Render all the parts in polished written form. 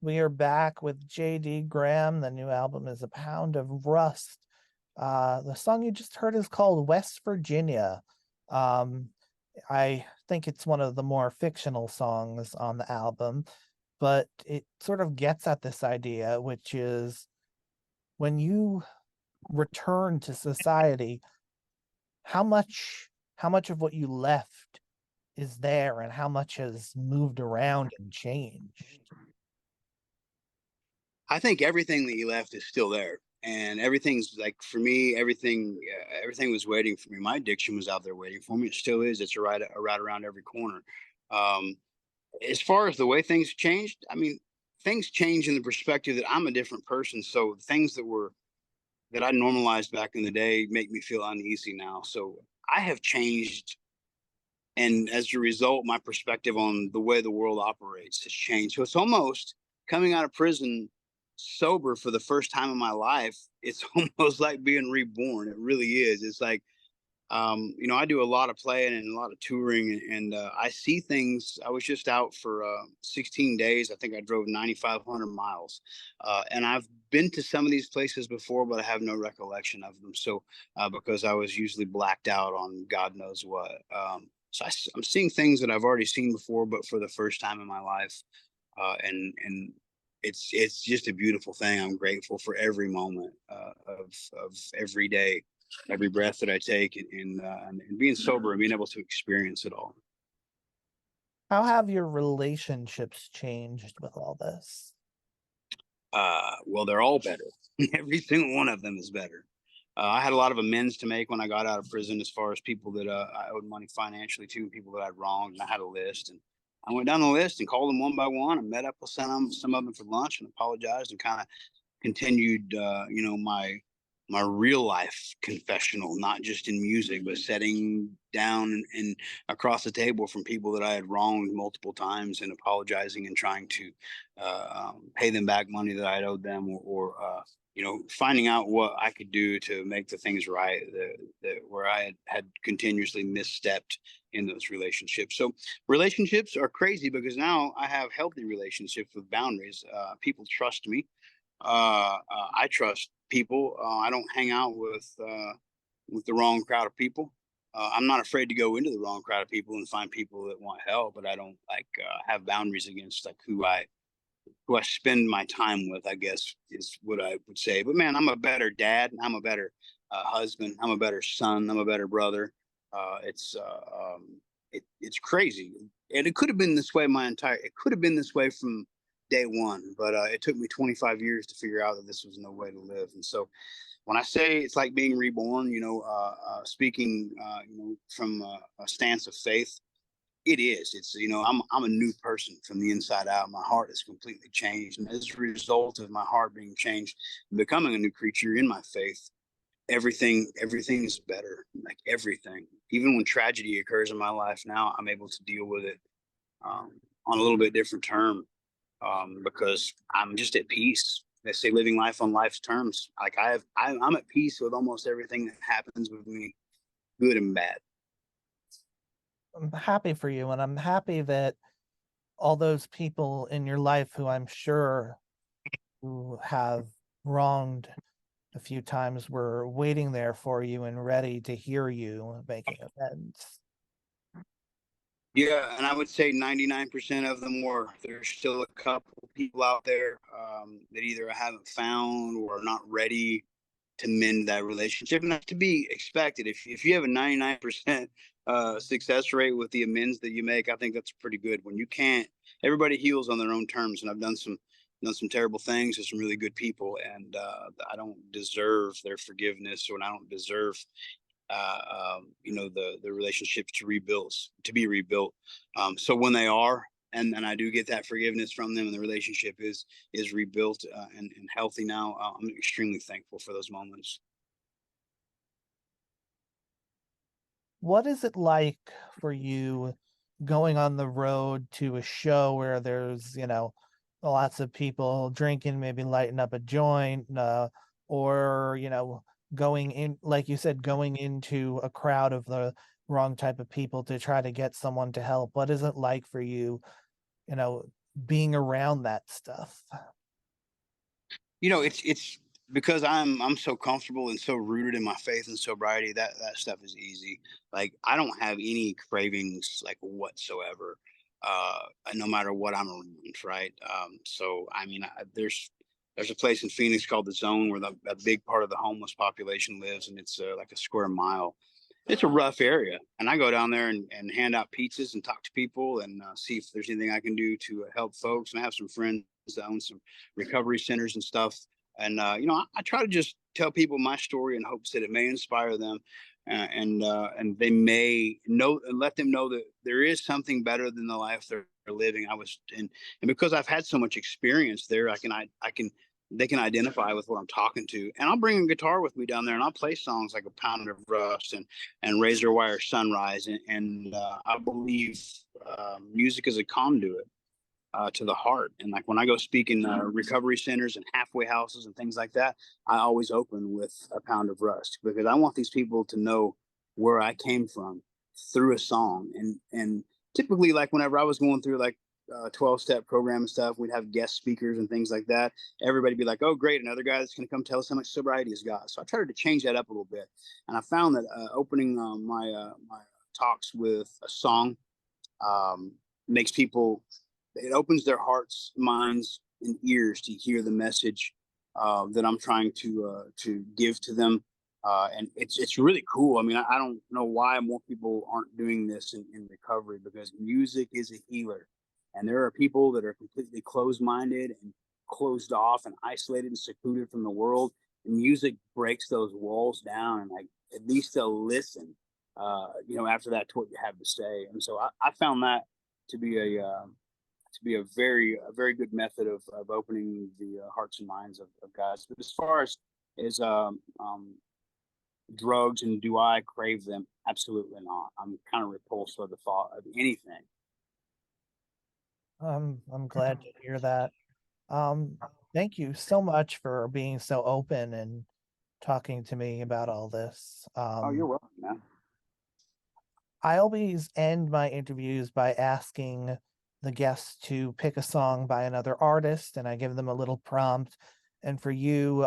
We are back with J.D. Graham. The new album is A Pound of Rust. The song you just heard is called West Virginia. Um, I think it's one of the more fictional songs on the album, but it sort of gets at this idea, which is when you return to society, how much how much of what you left is there and how much has moved around and changed. I think everything that you left is still there, and everything's like for me. Everything was waiting for me. My addiction was out there waiting for me. It still is. It's right around every corner. Um, as far as the way things changed, I mean, things change in the perspective that I'm a different person. So things that I normalized back in the day make me feel uneasy now. So I have changed, and as a result, my perspective on the way the world operates has changed. So it's almost coming out of prison sober for the first time in my life. It's almost like being reborn. It really is. It's like, I do a lot of playing and a lot of touring, and I see things. I was just out for 16 days. I think I drove 9,500 miles, and I've been to some of these places before, but I have no recollection of them. So, because I was usually blacked out on God knows what. I'm seeing things that I've already seen before, but for the first time in my life, and it's just a beautiful thing. I'm grateful for every moment of every day, every breath that I take, and being sober and being able to experience it all. How have your relationships changed with all this? Well, they're all better. Every single one of them is better. I had a lot of amends to make when I got out of prison, as far as people that I owed money financially to, people that I'd wronged, and I had a list. And I went down the list and called them one by one, and met up with some of them for lunch, and apologized, and kind of continued, my real life confessional, not just in music, but setting down and across the table from people that I had wronged multiple times, and apologizing and trying to pay them back money that I owed them, or finding out what I could do to make the things right where I had continuously misstepped in those relationships. So relationships are crazy because now I have healthy relationships with boundaries. People trust me. I trust people. I don't hang out with the wrong crowd of people. I'm not afraid to go into the wrong crowd of people and find people that want help, but I don't have boundaries against like who I spend my time with, I guess is what I would say. But man, I'm a better dad. I'm a better husband. I'm a better son. I'm a better brother. It's crazy, and it could have been this way It could have been this way from day one, but it took me 25 years to figure out that this was no way to live. And so, when I say it's like being reborn, speaking, from a stance of faith, it is. It's I'm a new person from the inside out. My heart is completely changed, and as a result of my heart being changed, becoming a new creature in my faith, everything is better. Like everything, even when tragedy occurs in my life now, I'm able to deal with it on a little bit different term, because I'm just at peace. They say living life on life's terms. Like I'm at peace with almost everything that happens with me, good and bad. I'm happy for you, and I'm happy that all those people in your life who I'm sure who have wronged a few times were waiting there for you and ready to hear you making amends. Yeah, and I would say 99% of them were. There's still a couple people out there that either I haven't found or are not ready to mend that relationship, and that's to be expected. If you have a 99% success rate with the amends that you make, I think that's pretty good. When you can't, everybody heals on their own terms, and I've done some terrible things to some really good people, and I don't deserve their forgiveness, or I don't deserve the relationships to be rebuilt. So when they are, and I do get that forgiveness from them, and the relationship is rebuilt and healthy now, I'm extremely thankful for those moments. What is it like for you going on the road to a show where there's, lots of people drinking, maybe lighting up a joint, or, going in, like you said, going into a crowd of the wrong type of people to try to get someone to help? What is it like for you, you know, being around that stuff? It's because I'm so comfortable and so rooted in my faith and sobriety that stuff is easy. Like I don't have any cravings like whatsoever, no matter what I'm around, right? So I mean, there's a place in Phoenix called the Zone where a big part of the homeless population lives, and it's like a square mile. It's a rough area, and I go down there and hand out pizzas and talk to people and see if there's anything I can do to help folks. And I have some friends that own some recovery centers and stuff. And I try to just tell people my story in hopes that it may inspire them, and they may know and let them know that there is something better than the life they're living. And because I've had so much experience there, I can they can identify with what I'm talking to. And I'll bring a guitar with me down there and I'll play songs like A Pound of Rust and Razor Wire Sunrise. And I believe music is a conduit to the heart. And like when I go speak in recovery centers and halfway houses and things like that, I always open with A Pound of Rust because I want these people to know where I came from through a song. And typically, like whenever I was going through like 12-step program and stuff, we'd have guest speakers and things like that. Everybody be like, oh, great, another guy that's going to come tell us how much sobriety he's got. So I tried to change that up a little bit. And I found that opening my talks with a song um, makes people, it opens their hearts, minds, and ears to hear the message that I'm trying to give to them. And it's really cool. I mean, I don't know why more people aren't doing this in recovery because music is a healer. And there are people that are completely closed-minded and closed off and isolated and secluded from the world. And music breaks those walls down, and like at least they'll listen. After that, to what you have to say. And so I found that to be a very good method of opening the hearts and minds of guys. But as far as drugs and do I crave them? Absolutely not. I'm kind of repulsed by the thought of anything. I'm glad to hear that. Um, Thank you so much for being so open and talking to me about all this. Oh, you're welcome, man. I always end my interviews by asking the guests to pick a song by another artist, and I give them a little prompt. And for you,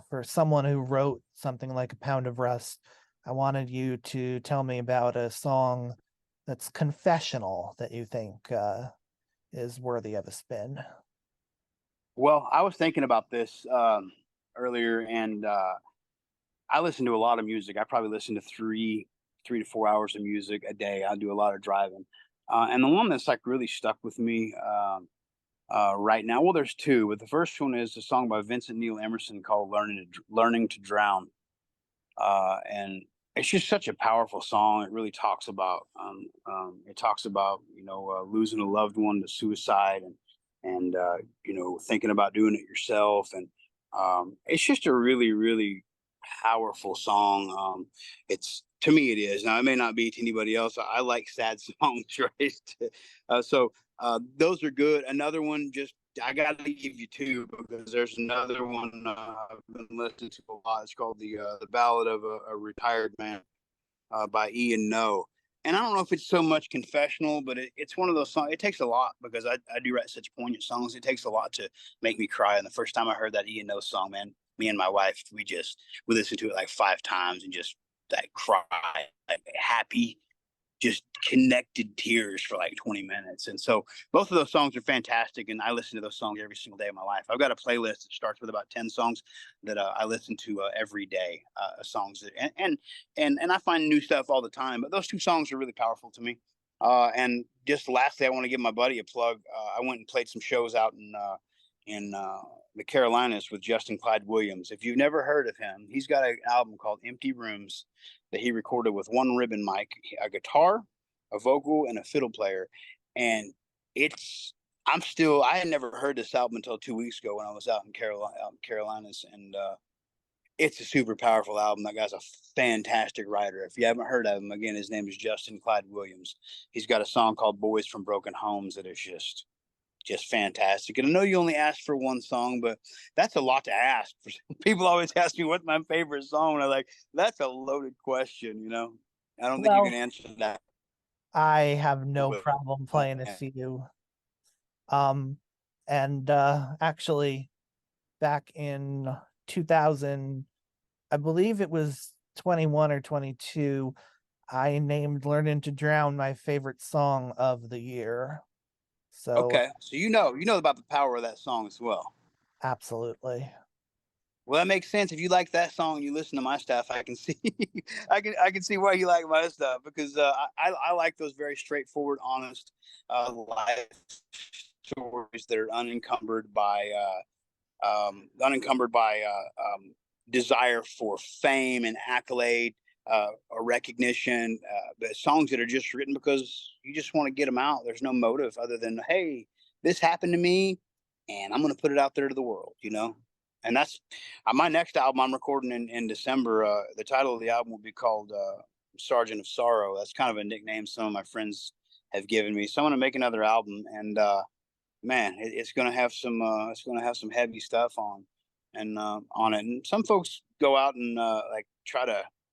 for someone who wrote something like A Pound of Rust, I wanted you to tell me about a song that's confessional that you think is worthy of a spin. Well, I was thinking about this earlier, and I listen to a lot of music. I probably listen to 3 to 4 hours of music a day. I do a lot of driving, and the one that's like really stuck with me right now. Well, there's two, but the first one is a song by Vincent Neil Emerson called "Learning to Drown," and it's just such a powerful song. It really talks about losing a loved one to suicide and thinking about doing it yourself, and it's just a really powerful song. It's to me it is. Now it may not be to anybody else. I like sad songs, right? Those are good. Another one, just I got to give you two because there's another one I've been listening to a lot. It's called the Ballad of a Retired Man by Ian No. And I don't know if it's so much confessional, but it's one of those songs. It takes a lot because I do write such poignant songs. It takes a lot to make me cry. And the first time I heard that Ian No song, man, me and my wife, we listened to it like 5 times and just like cry, like happy, just connected tears for like 20 minutes. And so both of those songs are fantastic. And I listen to those songs every single day of my life. I've got a playlist that starts with about 10 songs that I listen to every day, songs that, and I find new stuff all the time, but those two songs are really powerful to me. And just lastly, I want to give my buddy a plug. I went and played some shows out in the Carolinas with Justin Clyde Williams. If you've never heard of him, he's got an album called Empty Rooms that he recorded with one ribbon mic, a guitar, a vocal, and a fiddle player. And it's I had never heard this album until 2 weeks ago when I was out in Carolinas, and it's a super powerful album. That guy's a fantastic writer. If you haven't heard of him, again, his name is Justin Clyde Williams. He's got a song called "Boys from Broken Homes" that is just fantastic. And I know you only asked for one song, but that's a lot to ask. People always ask me what's my favorite song, and I'm like, that's a loaded question. I don't think you can Well, answer that. I have no Well, problem playing a and few. And actually, back in 2000, I believe it was 21 or 22, I named Learning to Drown my favorite song of the year. So, Okay, so you know about the power of that song as well. absolutely. Well, that makes sense. If you like that song and you listen to my stuff, I can see, I can see why you like my stuff because I like those very straightforward, honest life stories that are unencumbered by desire for fame and accolade or recognition, but songs that are just written because you just want to get them out. There's no motive other than, hey, this happened to me, and I'm going to put it out there to the world. And that's my next album I'm recording in December. The title of the album will be called Sergeant of Sorrow. That's kind of a nickname some of my friends have given me. So I'm going to make another album, and man, it's going to have some heavy stuff on it. And some folks go out and like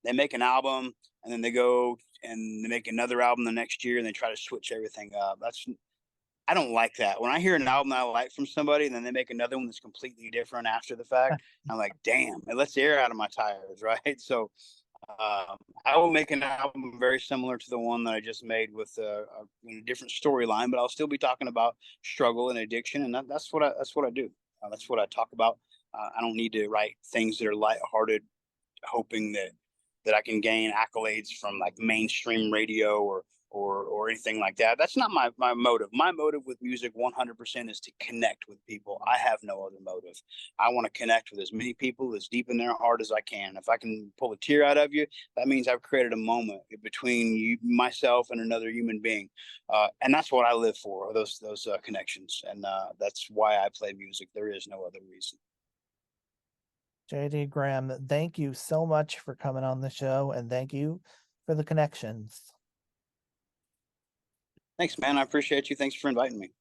they make an album and then they go and they make another album the next year and they try to switch everything up. I don't like that. When I hear an album that I like from somebody and then they make another one that's completely different after the fact, I'm like, damn, it lets the air out of my tires, right? So I will make an album very similar to the one that I just made with a different storyline, but I'll still be talking about struggle and addiction, and that's what I do. That's what I talk about. I don't need to write things that are lighthearted, hoping that I can gain accolades from like mainstream radio or anything like that. That's not my motive. My motive with music 100% is to connect with people. I have no other motive. I want to connect with as many people as deep in their heart as I can. If I can pull a tear out of you, that means I've created a moment between you, myself, and another human being, and that's what I live for. Those connections, and that's why I play music. There is no other reason. JD Graham, thank you so much for coming on the show, and thank you for the connections. Thanks, man. I appreciate you. Thanks for inviting me.